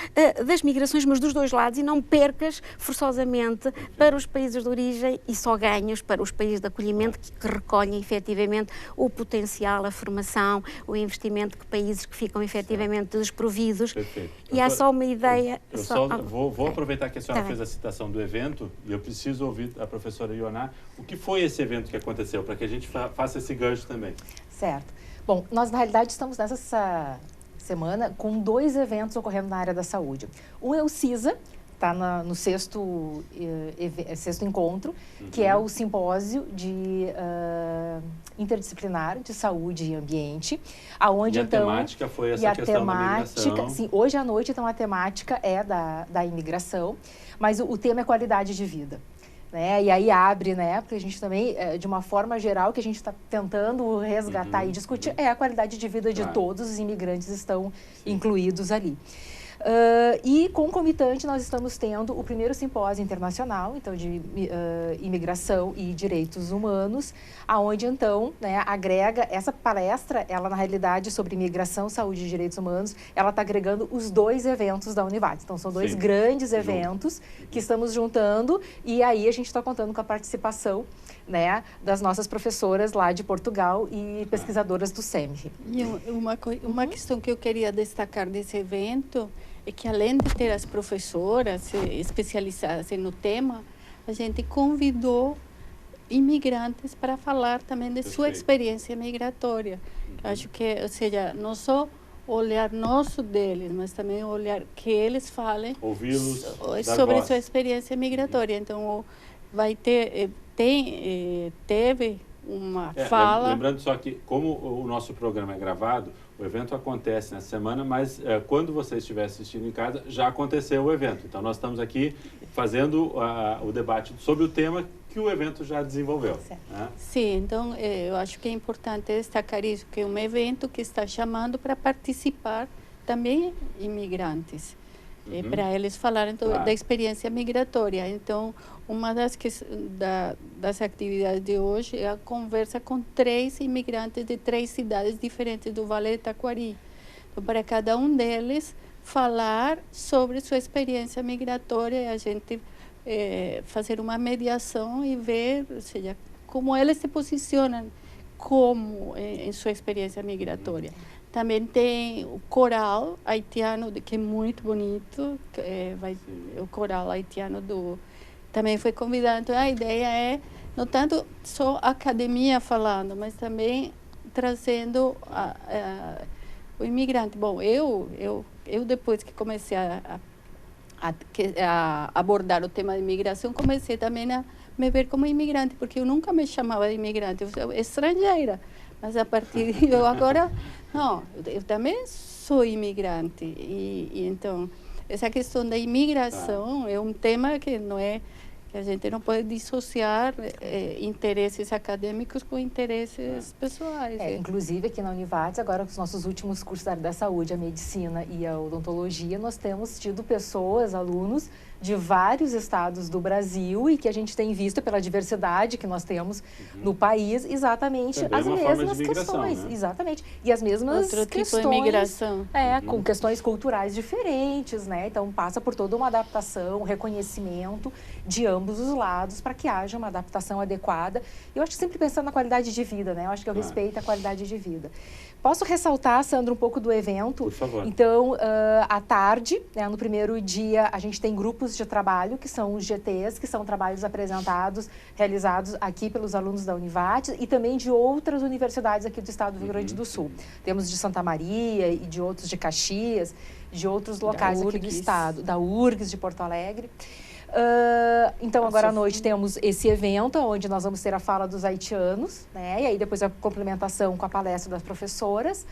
das migrações, mas dos dois lados, e não percas forçosamente para os países de origem e só ganhos para os países de acolhimento que recolhem efetivamente o potencial, a formação, o investimento que países que ficam efetivamente desprovidos. Perfeito. E há só uma ideia... Vou aproveitar que a senhora fez a citação do evento e eu preciso ouvir a professora Ioná. O que foi esse evento que aconteceu, para que a gente faça esse gancho também? Certo. Bom, nós na realidade estamos nessa semana com 2 eventos ocorrendo na área da saúde. Um é o CISA, está no sexto encontro, que é o simpósio interdisciplinar de saúde e ambiente, aonde a temática foi essa questão da imigração. Sim, hoje à noite, então, a temática é da imigração, mas o tema é qualidade de vida. Né? E aí abre, né? Porque a gente também, de uma forma geral, que a gente está tentando resgatar e discutir é a qualidade de vida de todos os imigrantes estão incluídos ali. E concomitante nós estamos tendo o primeiro simpósio internacional, então, de imigração e direitos humanos, aonde então, né, agrega essa palestra, ela na realidade sobre imigração, saúde e direitos humanos, ela está agregando os 2 eventos da Univates. Então são 2 grandes eventos que estamos juntando e aí a gente está contando com a participação, né, das nossas professoras lá de Portugal e pesquisadoras do SEMRE. E uma questão que eu queria destacar desse evento é que, além de ter as professoras especializadas no tema, a gente convidou imigrantes para falar também de sua experiência migratória. Acho que, ou seja, não só olhar nosso deles, mas também olhar que eles falem sobre sua experiência migratória. Então, vai ter... teve uma fala... Lembrando só que, como o nosso programa é gravado, o evento acontece nessa semana, mas quando você estiver assistindo em casa, já aconteceu o evento. Então, nós estamos aqui fazendo o debate sobre o tema que o evento já desenvolveu. Né? Sim, então, eu acho que é importante destacar isso, que é um evento que está chamando para participar também imigrantes. Para eles falarem da experiência migratória. Então, uma das atividades de hoje é a conversa com 3 imigrantes de 3 cidades diferentes do Vale do Taquari. Então, para cada um deles falar sobre sua experiência migratória, a gente fazer uma mediação e ver, ou seja, como eles se posicionam em sua experiência migratória. Também tem o coral haitiano, que é muito bonito, o coral haitiano também foi convidado. Então, a ideia é, não tanto só a academia falando, mas também trazendo o imigrante. Bom, eu depois que comecei a abordar o tema de imigração, comecei também a me ver como imigrante, porque eu nunca me chamava de imigrante, eu sou estrangeira. Mas a partir de agora, não, eu também sou imigrante. E então, essa questão da imigração é um tema que não é, que a gente não pode dissociar interesses acadêmicos com interesses pessoais. Inclusive, aqui na Univates, agora com os nossos últimos cursos da área da saúde, a medicina e a odontologia, nós temos tido pessoas, alunos, de vários estados do Brasil e que a gente tem visto pela diversidade que nós temos no país, exatamente também as mesmas questões. Né? Exatamente. E as mesmas outro questões. Tipo de imigração. Com questões culturais diferentes, né? Então, passa por toda uma adaptação, reconhecimento de ambos os lados para que haja uma adaptação adequada. Eu acho que sempre pensando na qualidade de vida, né? Eu acho que eu respeito a qualidade de vida. Posso ressaltar, Sandra, um pouco do evento? Por favor. Então, à tarde, né, no primeiro dia, a gente tem grupos de trabalho, que são os GTs, que são trabalhos apresentados, realizados aqui pelos alunos da Univates e também de outras universidades aqui do estado do Rio Grande do Sul. Temos de Santa Maria e de outros de Caxias, de outros locais aqui do estado, da URGS de Porto Alegre. Então, agora à noite temos esse evento, onde nós vamos ter a fala dos haitianos, né? E aí depois a complementação com a palestra das professoras.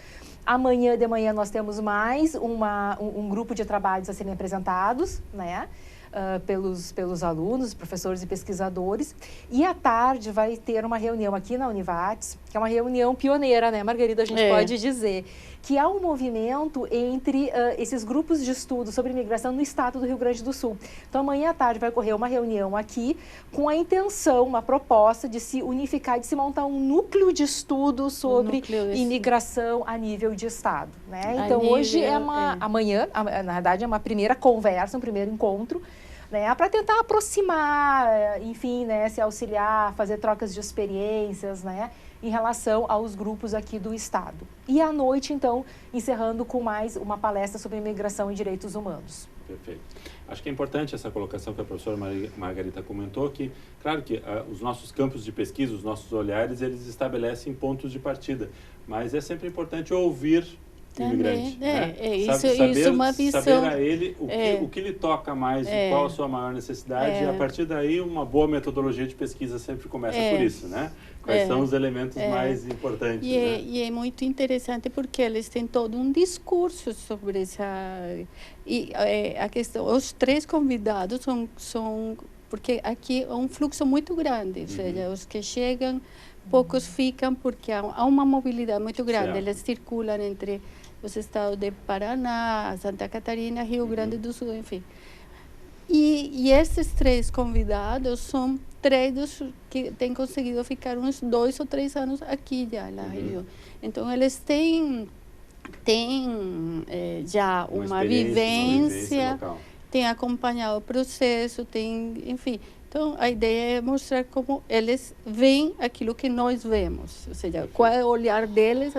Amanhã de manhã nós temos mais um grupo de trabalhos a serem apresentados, né? Pelos alunos, professores e pesquisadores. E à tarde vai ter uma reunião aqui na Univates, que é uma reunião pioneira, né, Margarida, a gente pode dizer, que é um movimento entre esses grupos de estudo sobre imigração no estado do Rio Grande do Sul. Então, amanhã à tarde vai ocorrer uma reunião aqui com a intenção, uma proposta de se unificar, de se montar um núcleo de estudo sobre imigração a nível de estado, né? Então, hoje amanhã, na verdade, é uma primeira conversa, um primeiro encontro, né, para tentar aproximar, enfim, né, se auxiliar, fazer trocas de experiências, né, em relação aos grupos aqui do estado. E à noite, então, encerrando com mais uma palestra sobre imigração e direitos humanos. Perfeito. Acho que é importante essa colocação que a professora Margarita comentou, que, claro que os nossos campos de pesquisa, os nossos olhares, eles estabelecem pontos de partida, mas é sempre importante ouvir imigrante, né? Isso é uma visão. Saber a ele o que lhe toca mais, qual a sua maior necessidade, e a partir daí uma boa metodologia de pesquisa sempre começa por isso, né? Quais são os elementos mais importantes, né? E é muito interessante porque eles têm todo um discurso sobre essa... E a questão, os três convidados são... Porque aqui é um fluxo muito grande, ou seja, os que chegam, poucos ficam porque há uma mobilidade muito grande. Certo. Eles circulam entre os estados de Paraná, Santa Catarina, Rio Grande do Sul, enfim. E esses três convidados são três que têm conseguido ficar uns 2 ou 3 anos aqui já na região. Então, eles têm já uma vivência têm acompanhado o processo, enfim. Então, a ideia é mostrar como eles veem aquilo que nós vemos, ou seja, qual é o olhar deles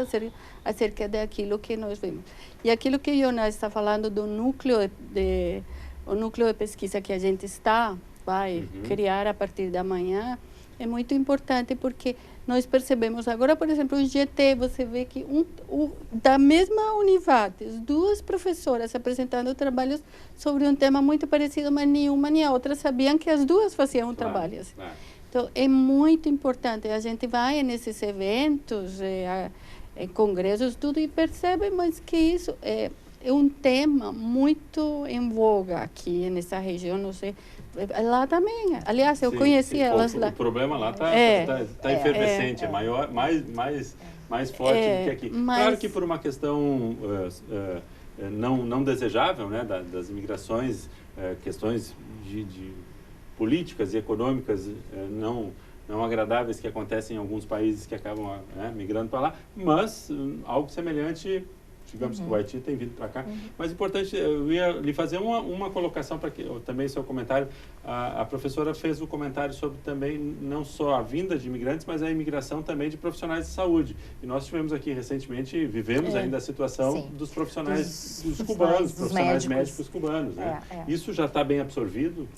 acerca daquilo que nós vemos. E aquilo que Jonas está falando do núcleo o núcleo de pesquisa que a gente vai criar a partir da manhã, é muito importante porque nós percebemos agora, por exemplo, o GT, você vê que da mesma Univates, 2 professoras apresentando trabalhos sobre um tema muito parecido, mas nenhuma nem a outra sabiam que as 2 faziam trabalhos. Então, é muito importante. A gente vai nesses eventos, em congressos, tudo, e percebe, mas que isso é um tema muito em voga aqui nessa região, não sei. Lá também. Aliás, eu conheci elas lá. O problema lá está efervescente, é maior, mais forte do que aqui. Claro que por uma questão não desejável, né, das imigrações, questões de políticas e econômicas não agradáveis que acontecem em alguns países que acabam migrando para lá, mas algo semelhante. Digamos que o Haiti tem vindo para cá. Mas importante, eu ia lhe fazer uma colocação para que também seu comentário. A professora fez o comentário sobre também não só a vinda de imigrantes, mas a imigração também de profissionais de saúde. E nós tivemos aqui recentemente, vivemos ainda a situação dos profissionais dos cubanos, profissionais médicos cubanos, né? Isso já está bem absorvido?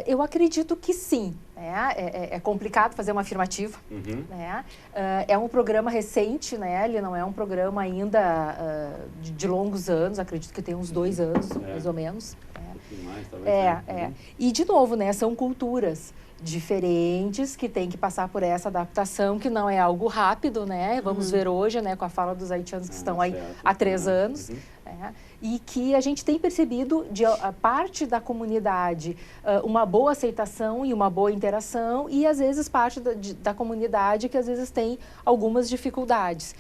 Eu acredito que sim. Né? É complicado fazer uma afirmativa. Né? É um programa recente, né? Ele não é um programa ainda de longos anos, acredito que tem uns 2 anos, mais ou menos. Mais, talvez, E, de novo, né? São culturas diferentes que têm que passar por essa adaptação, que não é algo rápido, né? Vamos ver hoje, né? Com a fala dos haitianos que estão aí há 3 anos. E que a gente tem percebido de parte da comunidade uma boa aceitação e uma boa interação, e às vezes parte da comunidade que às vezes tem algumas dificuldades.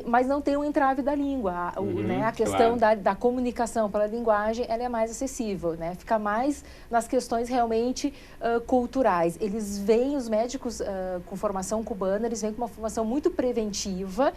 Mas não tem um entrave da língua, né? A questão da comunicação pela linguagem, ela é mais acessível, né? Fica mais nas questões realmente culturais. Eles vêm, os médicos com formação cubana, eles vêm com uma formação muito preventiva,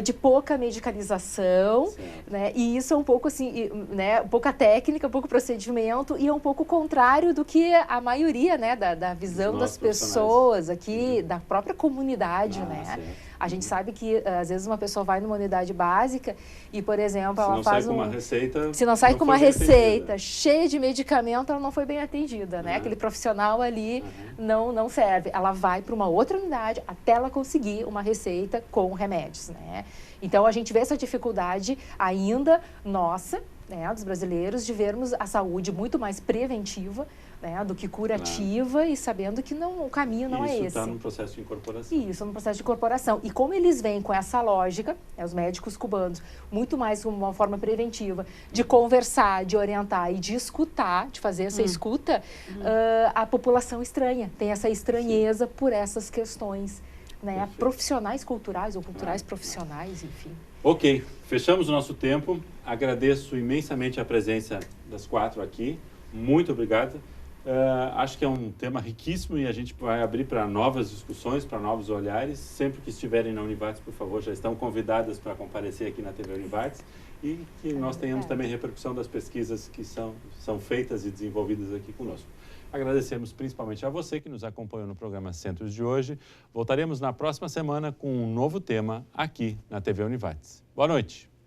de pouca medicalização, né? E isso é um pouco assim, né? Pouca técnica, pouco procedimento, e é um pouco contrário do que a maioria, né? Da visão das pessoas aqui, da própria comunidade, né? Certo. A gente sabe que, às vezes, uma pessoa vai numa unidade básica e, por exemplo, ela faz Se não sai com uma receita... Se não sai com uma receita cheia de medicamento, ela não foi bem atendida, né? Aquele profissional ali não serve. Ela vai para uma outra unidade até ela conseguir uma receita com remédios, né? Então, a gente vê essa dificuldade ainda nossa, né, dos brasileiros, de vermos a saúde muito mais preventiva, né, do que curativa, e sabendo que o caminho não é esse. Isso está no processo de incorporação. Isso, no processo de incorporação. E como eles vêm com essa lógica, os médicos cubanos, muito mais como uma forma preventiva, de conversar, de orientar e de escutar, de fazer essa escuta, a população estranha, tem essa estranheza por essas questões, né, profissionais culturais ou culturais profissionais, enfim. Ok, fechamos o nosso tempo. Agradeço imensamente a presença das 4 aqui. Muito obrigado. Acho que é um tema riquíssimo e a gente vai abrir para novas discussões, para novos olhares. Sempre que estiverem na Univates, por favor, já estão convidadas para comparecer aqui na TV Univates, e que nós tenhamos também repercussão das pesquisas que são feitas e desenvolvidas aqui conosco. Agradecemos principalmente a você que nos acompanhou no programa Centros de hoje. Voltaremos na próxima semana com um novo tema aqui na TV Univates. Boa noite.